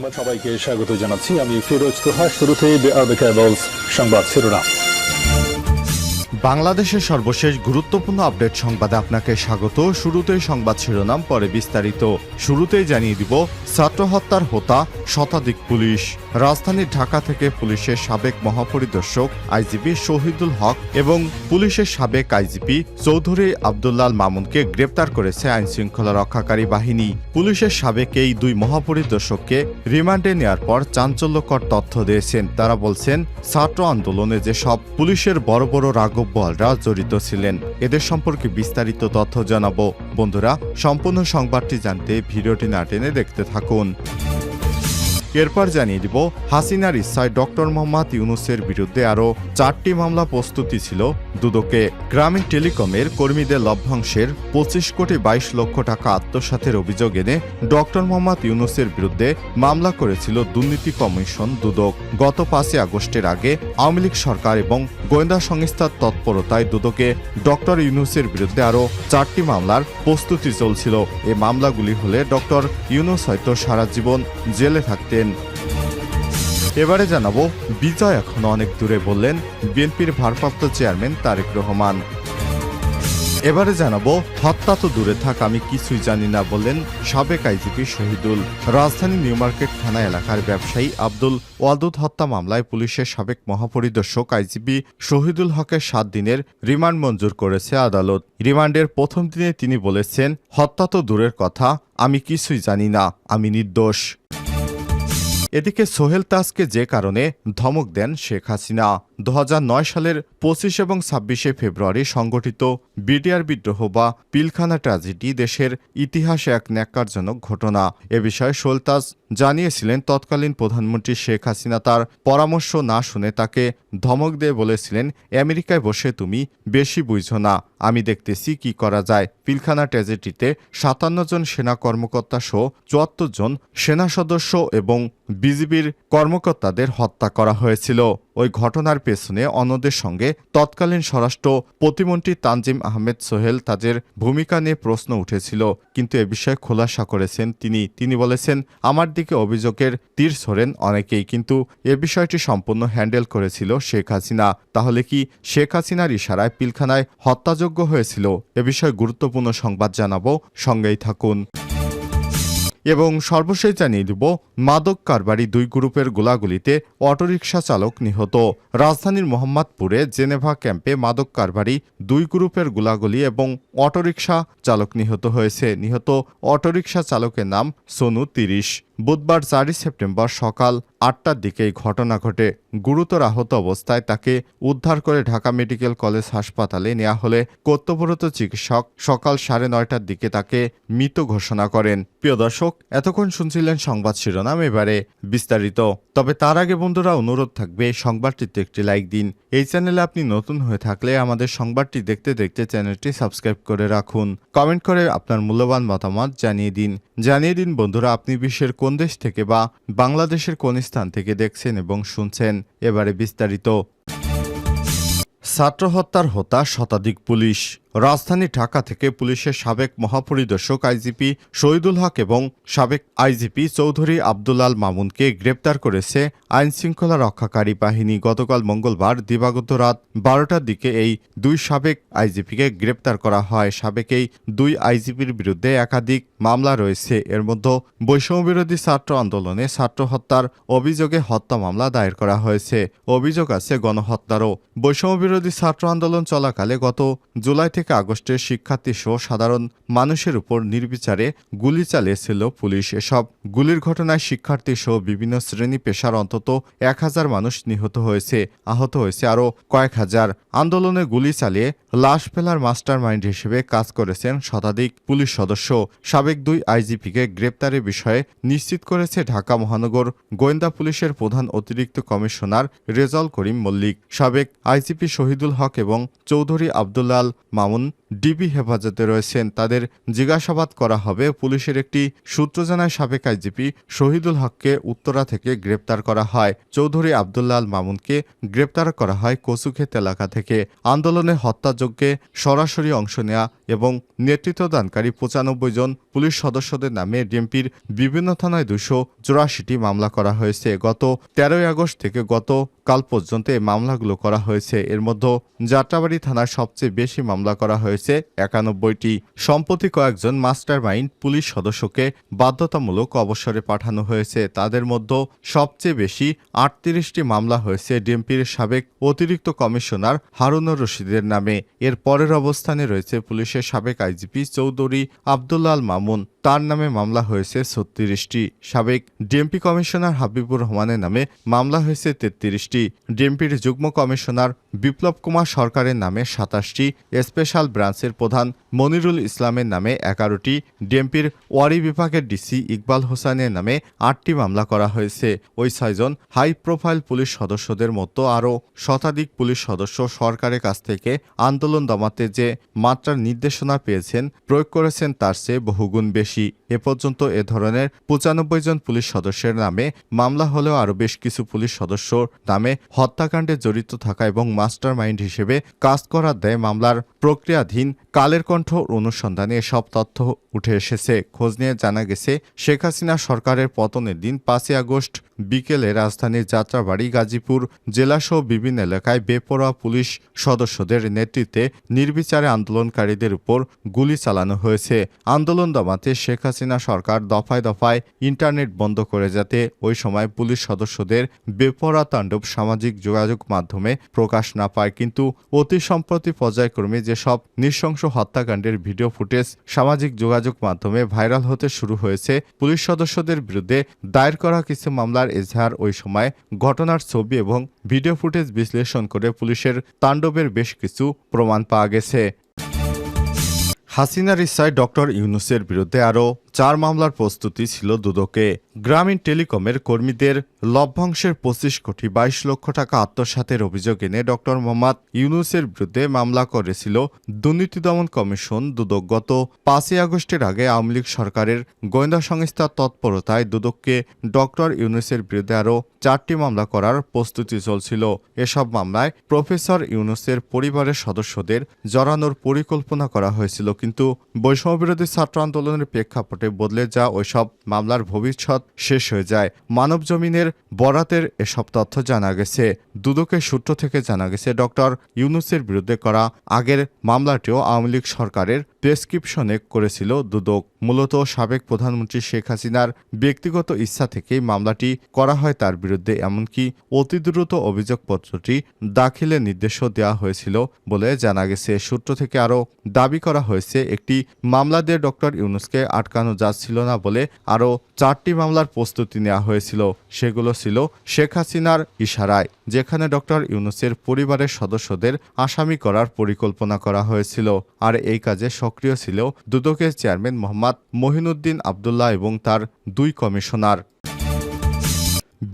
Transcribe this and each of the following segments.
সংবাদ সবাইকে স্বাগত জানাচ্ছি। আমি ফিরোজ তোহা। শুরুতেই সংবাদ শিরোনাম। বাংলাদেশের সর্বশেষ গুরুত্বপূর্ণ আপডেট সংবাদে আপনাকে স্বাগত। শুরুতেই সংবাদ শিরোনাম, পরে বিস্তারিত। শুরুতেই জানিয়ে দিব, ছাত্র হত্যার হোতা শতাধিক পুলিশ। রাজধানী ঢাকা থেকে পুলিশের সাবেক মহাপরিদর্শক আইজিপি শহীদুল হক এবং পুলিশের সাবেক আইজিপি চৌধুরী আব্দুল্লাল মামুনকে গ্রেপ্তার করেছে আইনশৃঙ্খলা রক্ষাকারী বাহিনী। পুলিশের সাবেক এই দুই মহাপরিদর্শককে রিমান্ডে নেওয়ার পর চাঞ্চল্যকর তথ্য দিয়েছেন। তারা বলছেন, ছাত্র আন্দোলনে যেসব পুলিশের বড় বড় রাঘববোয়ালরা জড়িত ছিলেন, এদের সম্পর্কে বিস্তারিত তথ্য জানাবো। বন্ধুরা, সম্পূর্ণ সংবাদটি জানতে ভিডিওটি না টেনে দেখতে থাকুন। এরপর জানিয়ে দিব, হাসিনার ইচ্ছায় ডক্টর মোহাম্মদ ইউনূসের বিরুদ্ধে আরও 4টি মামলা প্রস্তুতি ছিল দুদকে। গ্রামীণ টেলিকমের কর্মীদের লভ্যাংশের 25 কোটি 22 লক্ষ টাকা আত্মসাতের অভিযোগ এনে ডক্টর মোহাম্মদ ইউনূসের বিরুদ্ধে মামলা করেছিল দুর্নীতি কমিশন দুদক। গত 5 আগস্টের আগে আওয়ামী লীগ সরকার এবং গোয়েন্দা সংস্থার তৎপরতায় দুদকে ডক্টর ইউনূসের বিরুদ্ধে আরও 4টি মামলার প্রস্তুতি চলছিল। এই মামলাগুলি হলে ডক্টর ইউনূস হয়তো সারা জীবন জেলে থাকতেন। এবারে জানাবো, বিজয় এখনো অনেক দূরে বললেন বিএনপির ভারপ্রাপ্ত চেয়ারম্যান তারেক রহমান। এবারে জানাবো, হত্যা তো দূরে থাক, আমি কিছুই জানি না বললেন সাবেক আইজিপি শহীদুল। রাজধানী নিউ মার্কেট থানা এলাকার ব্যবসায়ী আব্দুল ওয়াদুদ হত্যা মামলায় পুলিশের সাবেক মহাপরিদর্শক আইজিপি শহীদুল হকের 7 দিনের রিমান্ড মঞ্জুর করেছে আদালত। রিমান্ডের প্রথম দিনে তিনি বলেছেন, হত্যা তো দূরের কথা, আমি কিছুই জানি না, আমি নির্দোষ। এদিকে সোহেল তাজকে যে কারণে ধমক দেন শেখ হাসিনা। 2009 সালের 25 এবং 26 ফেব্রুয়ারি সংগঠিত বিডিআর বিদ্রোহ বা পিলখানা ট্র্যাজেডি দেশের ইতিহাসে এক ন্যাক্কারজনক ঘটনা। এ বিষয়ে সোহেল তাজ জানিয়েছিলেন, তৎকালীন প্রধানমন্ত্রী শেখ হাসিনা তার পরামর্শ না শুনে তাকে ধমক দিয়ে বলেছিলেন, আমেরিকায় বসে তুমি বেশি বুঝো না, আমি দেখতেছি কি করা যায়। পিলখানা ট্র্যাজেডিতে 57 জন সেনা কর্মকর্তা সহ 74 জন সেনা সদস্য এবং বিজিবির কর্মকর্তাদের হত্যা করা হয়েছিল। ওই ঘটনার পেছনে অন্যদের সঙ্গে তৎকালীন স্বরাষ্ট্র প্রতিমন্ত্রী তানজিম আহমেদ সোহেল তাজের ভূমিকা নিয়ে প্রশ্ন উঠেছিল, কিন্তু এ বিষয়ে খোলাসা করেছেন তিনি বলেছেন, আমার দিকে অভিযোগের তীর ছোড়েন অনেকেই, কিন্তু এ বিষয়টি সম্পূর্ণ হ্যান্ডেল করেছিল শেখ হাসিনা। তাহলে কি শেখ হাসিনার ইশারায় পিলখানায় হত্যাযোগ্য হয়েছিল? এ বিষয়ে গুরুত্বপূর্ণ সংবাদ জানাবো, সঙ্গেই থাকুন। এবং সর্বশেষ জানিয়ে দিব, মাদক কারবারি 2 গ্রুপের গোলাগুলিতে অটোরিকশা চালক নিহত। রাজধানীর মোহাম্মদপুরে জেনেভা ক্যাম্পে মাদক কারবারি 2 গ্রুপের গোলাগুলি এবং অটোরিকশা চালক নিহত হয়েছে। নিহত অটোরিকশা চালকের নাম সোনু 30। বুধবার 4 সেপ্টেম্বর সকাল 8টার দিকে এই ঘটনা ঘটে। গুরুতর আহত অবস্থায় তাকে উদ্ধার করে ঢাকা মেডিকেল কলেজ হাসপাতালে নেওয়া হলে কর্তব্যরত চিকিৎসক সকাল 9:30টার দিকে তাকে মৃত ঘোষণা করেন। প্রিয় দর্শক, এতক্ষণ শুনছিলেন সংবাদ শিরোনাম, এবারে বিস্তারিত। তবে তার আগে বন্ধুরা, অনুরোধ থাকবে সংবাদটিতে একটি লাইক দিন। এই চ্যানেলে আপনি নতুন হয়ে থাকলে আমাদের সংবাদটি দেখতে দেখতে চ্যানেলটি সাবস্ক্রাইব করে রাখুন। কমেন্ট করে আপনার মূল্যবান মতামত জানিয়ে দিন বন্ধুরা, আপনি বিশ্বের কোন দেশ থেকে বা বাংলাদেশের কোন স্থান থেকে দেখছেন এবং শুনছেন। এবারে বিস্তারিত। ছাত্র হত্যার হোতা শতাধিক পুলিশ। রাজধানী ঢাকা থেকে পুলিশের সাবেক মহাপরিদর্শক আইজিপি শহীদুল হক এবং সাবেক আইজিপি চৌধুরী আব্দুল্লাল মামুনকে গ্রেপ্তার করেছে আইনশৃঙ্খলা রক্ষাকারী বাহিনী। গতকাল মঙ্গলবার দিবাগত রাত 12টার দিকে এই 2 সাবেক আইজিপিকে গ্রেপ্তার করা হয়। সাবেক এই 2 আইজিপির বিরুদ্ধে একাধিক মামলা রয়েছে। এর মধ্যে বৈষম্যবিরোধী ছাত্র আন্দোলনে ছাত্র হত্যার অভিযোগে হত্যা মামলা দায়ের করা হয়েছে। অভিযোগ আছে গণহত্যারও। বৈষম্যবিরোধী ছাত্র আন্দোলন চলাকালে গত জুলাই থেকে আগস্টে শিক্ষার্থী সহ সাধারণ মানুষের উপর নির্বিচারে গুলি চালিয়েছিল পুলিশ। এসব গুলির ঘটনায় শিক্ষার্থী সহ বিভিন্ন শ্রেণী পেশার অন্তত 1000 মানুষ নিহত হয়েছে, আহত হয়েছে আরও কয়েক হাজার। আন্দোলনে গুলি চালিয়ে লাশ ফেলার মাস্টার মাইন্ড হিসেবে কাজ করেছেন শতাধিক পুলিশ সদস্য। সাবেক 2 আইজিপিকে গ্রেপ্তারের বিষয়ে নিশ্চিত করেছে ঢাকা মহানগর গোয়েন্দা পুলিশের প্রধান অতিরিক্ত কমিশনার রেজাউল করিম মল্লিক। সাবেক আইজিপি শহীদুল হক এবং চৌধুরী আব্দুল্লাল মামুন ডিবি হেফাজতে রয়েছেন। তাদের জিজ্ঞাসাবাদ করা হবে। পুলিশের একটি সূত্র জানায়, সাবেক আইজিপি শহীদুল হককে উত্তরা থেকে গ্রেপ্তার করা হয়। চৌধুরী আব্দুল্লাল মামুনকে গ্রেপ্তার করা হয় কচুক্ষেত এলাকা থেকে। আন্দোলনে হত্যাযজ্ঞে সরাসরি অংশ নেয়া এবং নেতৃত্বদানকারী ৯৫ জন পুলিশ সদস্যদের নামে ডিএমপির বিভিন্ন থানায় ২৮৪টি মামলা করা হয়েছে। গত ১৩ আগস্ট থেকে গতকাল পর্যন্ত এই মামলাগুলো করা হয়েছে। এর মধ্যে যাত্রাবাড়ী থানায় সবচেয়ে বেশি মামলা করা হয়েছে ৯১টি। সম্প্রতি কয়েকজন মাস্টার মাইন্ড পুলিশ সদস্যকে বাধ্যতামূলক অবসরে পাঠানো হয়েছে। তাদের মধ্যে সবচেয়ে বেশি ৩৮টি মামলা হয়েছে ডিএমপির সাবেক অতিরিক্ত কমিশনার হারুনুর রশিদের নামে। এর পরের অবস্থানে রয়েছে পুলিশের সাবেক আইজিপি চৌধুরী আব্দুল্লাহ আল মামুন, তার নামে মামলা হয়েছে ৩৬টি। সাবেক ডিএমপি কমিশনার হাবিবুর রহমানের নামে মামলা হয়েছে ৩৩টি। ডিএমপির যুগ্ম কমিশনার বিপ্লব কুমার সরকারের নামে ২৭টি, স্পেশাল ব্রাঞ্চের প্রধান মনিরুল ইসলামের নামে ১১টি, ডিএমপির ওয়ারি বিভাগের ডিসি ইকবাল হোসেনের নামে ৮টি মামলা করা হয়েছে। ওই ৬ জন হাই প্রোফাইল পুলিশ সদস্যদের মতো আরও শতাধিক পুলিশ সদস্য সরকারের কাছ থেকে আন্দোলন দমাতে যে মাত্রার নির্দেশনা পেয়েছেন, প্রয়োগ করেছেন তার চেয়ে বহুগুণ বেশি। এ পর্যন্ত এ ধরনের ৯৫ জন পুলিশ সদস্যের নামে মামলা হলেও আরও বেশ কিছু পুলিশ সদস্যর নামে হত্যাকাণ্ডে জড়িত থাকা এবং মাস্টার মাইন্ড হিসেবে কাজ করার দায়ে মামলার প্রক্রিয়াধীন। কালের কণ্ঠ অনুসন্ধানে এসব তথ্য উঠে এসেছে। খোঁজ নিয়ে জানা গেছে, শেখ হাসিনা সরকারের পতনের দিন ৫ই আগস্ট বিকেলে রাজধানীর যাত্রাবাড়ি, গাজীপুর জেলাসহ বিভিন্ন এলাকায় বেপরোয়া পুলিশ সদস্যদের নেতৃত্বে নির্বিচারে আন্দোলনকারীদের উপর গুলি চালানো হয়েছে। আন্দোলন দমাতে শেখ হাসিনা সরকার দফায় দফায় ইন্টারনেট বন্ধ করে, যাতে ওই সময় পুলিশ সদস্যদের বেপরোয়া তাণ্ডব সামাজিক যোগাযোগ মাধ্যমে প্রকাশ না পায়। কিন্তু অতি সম্প্রতি পর্যায়ক্রমে যেসব নৃশংস হত্যাকাণ্ডের ভিডিও ফুটেজ সামাজিক যোগাযোগ মাধ্যমে ভাইরাল হতে শুরু হয়েছে, পুলিশ সদস্যদের বিরুদ্ধে দায়ের করা কিছু মামলার এজাহার, ওই সময় ঘটনার ছবি এবং ভিডিও ফুটেজ বিশ্লেষণ করে পুলিশের তাণ্ডবের বেশ কিছু প্রমাণ পাওয়া গেছে। হাসিনার ইচ্ছায় ডক্টর ইউনূসের বিরুদ্ধে আরও ৪ মামলার প্রস্তুতি ছিল দুদকে। গ্রামীণ টেলিকমের কর্মীদের লভ্যাংশের ২৫ কোটি ২২ লক্ষ টাকা আত্মসাতের অভিযোগ এনে ডক্টর মোহাম্মদ ইউনূসের বিরুদ্ধে মামলা করেছিল দুর্নীতি দমন কমিশন দুদক। গত ৫ই আগস্টের আগে আওয়ামী লীগ সরকারের গোয়েন্দা সংস্থার তৎপরতায় দুদককে ডক্টর ইউনূসের বিরুদ্ধে আরও ৪টি মামলা করার প্রস্তুতি চলছিল। এসব মামলায় প্রফেসর ইউনূসের পরিবারের সদস্যদের জড়ানোর পরিকল্পনা করা হয়েছিল, কিন্তু বৈষম্যবিরোধী ছাত্র আন্দোলনের প্রেক্ষাপটে বদলে যা ওইসব মামলার ভবিষ্যৎ শেষ হয়ে যায়। মানব জমিনের বরাতের এসব তথ্য জানা গেছে। দুদকের সূত্র থেকে জানা গেছে, ডক্টর ইউনূসের বিরুদ্ধে করা আগের মামলাটিও আওয়ামী লীগ সরকারের প্রেসক্রিপশনে করেছিল দুদক। মূলত সাবেক প্রধানমন্ত্রী শেখ হাসিনার ব্যক্তিগত ইচ্ছা থেকেই মামলাটি করা হয় তার বিরুদ্ধে। এমনকি অতি দ্রুত অভিযোগপত্রটি দাখিলের নির্দেশও দেওয়া হয়েছিল বলে জানা গেছে। সূত্র থেকে আরও দাবি করা হয়েছে, একটি মামলা দিয়ে ডক্টর ইউনূসকে আটকানো যাচ্ছিল না বলে আরও ৪টি মামলার প্রস্তুতি নেওয়া হয়েছিল। সেগুলো ছিল শেখ হাসিনার ইশারায়, যেখানে ডক্টর ইউনূসের পরিবারের সদস্যদের আসামি করার পরিকল্পনা করা হয়েছিল। আর এই কাজে সক্রিয় ছিল দুদকের চেয়ারম্যান মোহাম্মদ মহিনুদ্দিন আবদুল্লাহ এবং তার ২ কমিশনার।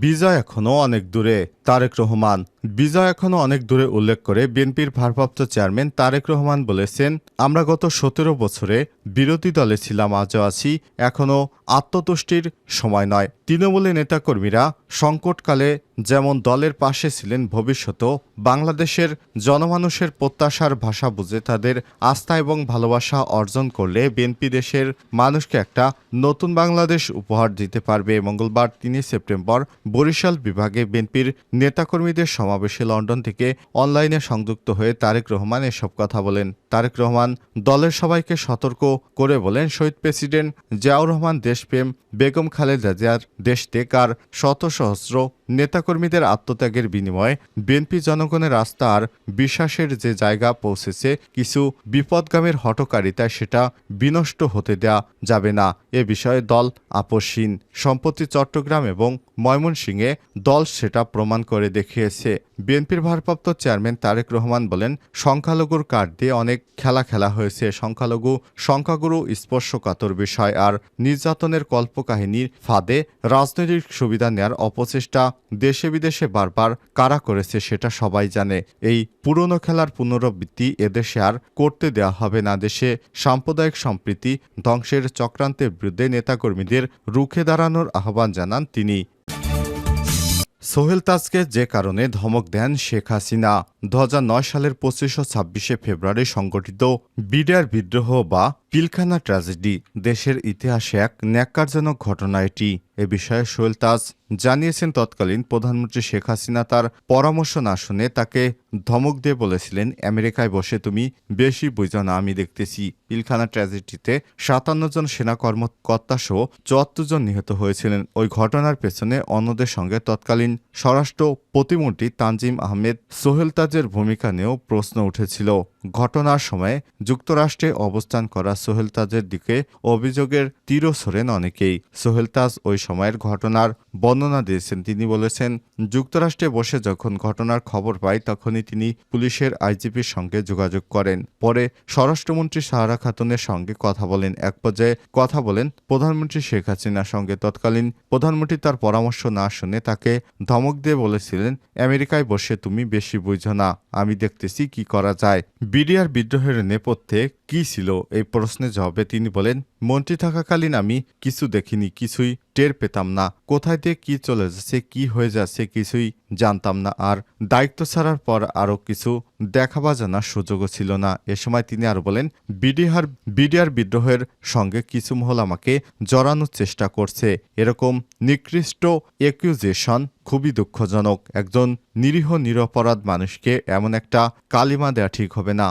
বিজয় এখনো অনেক দূরে, তারেক রহমান। বিজয় এখনো অনেক দূরে উল্লেখ করে বিএনপির ভারপ্রাপ্ত চেয়ারম্যান তারেক রহমান বলেছেন, আমরা গত ১৭ বছরে বিরোধী দলে ছিলাম, আজও আছি, এখনো আত্মতুষ্টির সময় নয়। তৃণমূলের নেতাকর্মীরা সংকটকালে যেমন দলের পাশে ছিলেন, ভবিষ্যতেও বাংলাদেশের জনমানুষের প্রত্যাশার ভাষা বুঝে তাদের আস্থা এবং ভালোবাসা অর্জন করলে বিএনপি দেশের মানুষকে একটা নতুন বাংলাদেশ উপহার দিতে পারবে। মঙ্গলবার ৩ সেপ্টেম্বর বরিশাল বিভাগে বিএনপির নেতাকর্মীদের সমাবেশে লন্ডন থেকে অনলাইনে সংযুক্ত হয়ে তারেক রহমান এসব কথা বলেন। তারেক রহমান দলের সবাইকে সতর্ক করে বলেন, শহীদ প্রেসিডেন্ট জিয়াউর রহমান দেশপ্রেম, বেগম খালেদা জিয়ার দেশত্যাগ আর শত সহস্র নেতাকর্মীদের আত্মত্যাগের বিনিময়ে বিএনপি জনগণের আস্থা আর বিশ্বাসের যে জায়গা পৌঁছেছে, কিছু বিপদগামীর হঠকারিতায় সেটা বিনষ্ট হতে দেয়া যাবে না। এ বিষয়ে দল আপোষহীন। সম্প্রতি চট্টগ্রাম এবং ময়মনসিংহে দল সেটা প্রমাণ করে দেখিয়েছে। বিএনপির ভারপ্রাপ্ত চেয়ারম্যান তারেক রহমান বলেন, সংখ্যালঘুর কার্ড দিয়ে অনেক খেলা হয়েছে। সংখ্যাগুরু স্পর্শকাতর বিষয় আর নির্যাতনের কল্পকাহিনীর ফাঁদে রাজনৈতিক সুবিধা নেয়ার অপচেষ্টা দেশে বিদেশে বারবার কারা করেছে সেটা সবাই জানে। এই পুরনো খেলার পুনরাবৃত্তি এদেশে আর করতে দেওয়া হবে না। দেশে সাম্প্রদায়িক সম্প্রীতি ধ্বংসের চক্রান্তের বিরুদ্ধে নেতাকর্মীদের রুখে দাঁড়ানোর আহ্বান জানান তিনি। সোহেল তাজকে যে কারণে ধমক দেন শেখ হাসিনা। 2009 সালের 25 ও 26 ফেব্রুয়ারি সংঘটিত বিডিআর বিদ্রোহ বা পিলখানা ট্র্যাজেডি দেশের ইতিহাসে এক ন্যাক্কারজনক ঘটনা এটি। এ বিষয়ে সোহেল তাজ জানিয়েছেন, তৎকালীন প্রধানমন্ত্রী শেখ হাসিনা তার পরামর্শ না শুনে তাকে ধমক দিয়ে বলেছিলেন, আমেরিকায় বসে তুমি বেশি বুঝো না, আমি দেখতেছি। পিলখানা ট্র্যাজেডিতে 57 জন সেনা কর্মকর্তা সহ 74 জন নিহত হয়েছিলেন। ওই ঘটনার পেছনে অন্যদের সঙ্গে তৎকালীন স্বরাষ্ট্র প্রতিমন্ত্রী তানজিম আহমেদ সোহেল তাজের ভূমিকা নিয়েও প্রশ্ন উঠেছিল। ঘটনার সময় যুক্তরাষ্ট্রে অবস্থান করা সোহেল তাজের দিকে অভিযোগের তীরও ছোড়েন অনেকেই। সোহেল তাজ ওই সময়ের ঘটনার বর্ণনা দিয়েছেন। তিনি বলেছেন, যুক্তরাষ্ট্রে বসে যখন ঘটনার খবর পাই তখনই তিনি পুলিশের আইজিপির সঙ্গে যোগাযোগ করেন। পরে স্বরাষ্ট্রমন্ত্রী সাহারা খাতুনের সঙ্গে কথা বলেন। এক পর্যায়ে কথা বলেন প্রধানমন্ত্রী শেখ হাসিনার সঙ্গে। তৎকালীন প্রধানমন্ত্রী তার পরামর্শ না শুনে তাকে ধমক দিয়ে বলেছিলেন, আমেরিকায় বসে তুমি বেশি বুঝো না, আমি দেখতেছি কি করা যায়। বিডিআর বিদ্রোহের নেপথ্যে কি ছিল এই প্রশ্নের জবাবে তিনি বলেন, মন্ত্রী থাকাকালীন আমি কিছু দেখিনি, কিছুই টের পেতাম না। কোথায় দিয়ে কি চলে যাচ্ছে, কি হয়ে যাচ্ছে কিছুই জানতাম না। আর দায়িত্ব ছাড়ার পর আরও কিছু দেখাবা জানার সুযোগও ছিল না। এ সময় তিনি আরও বলেন, বিডিআর বিদ্রোহের সঙ্গে কিছু মহল আমাকে জড়ানোর চেষ্টা করছে। এরকম নিকৃষ্ট একিউজেশন খুবই দুঃখজনক। একজন নিরীহ নিরপরাধ মানুষকে এমন একটা কালিমা দেওয়া ঠিক হবে না।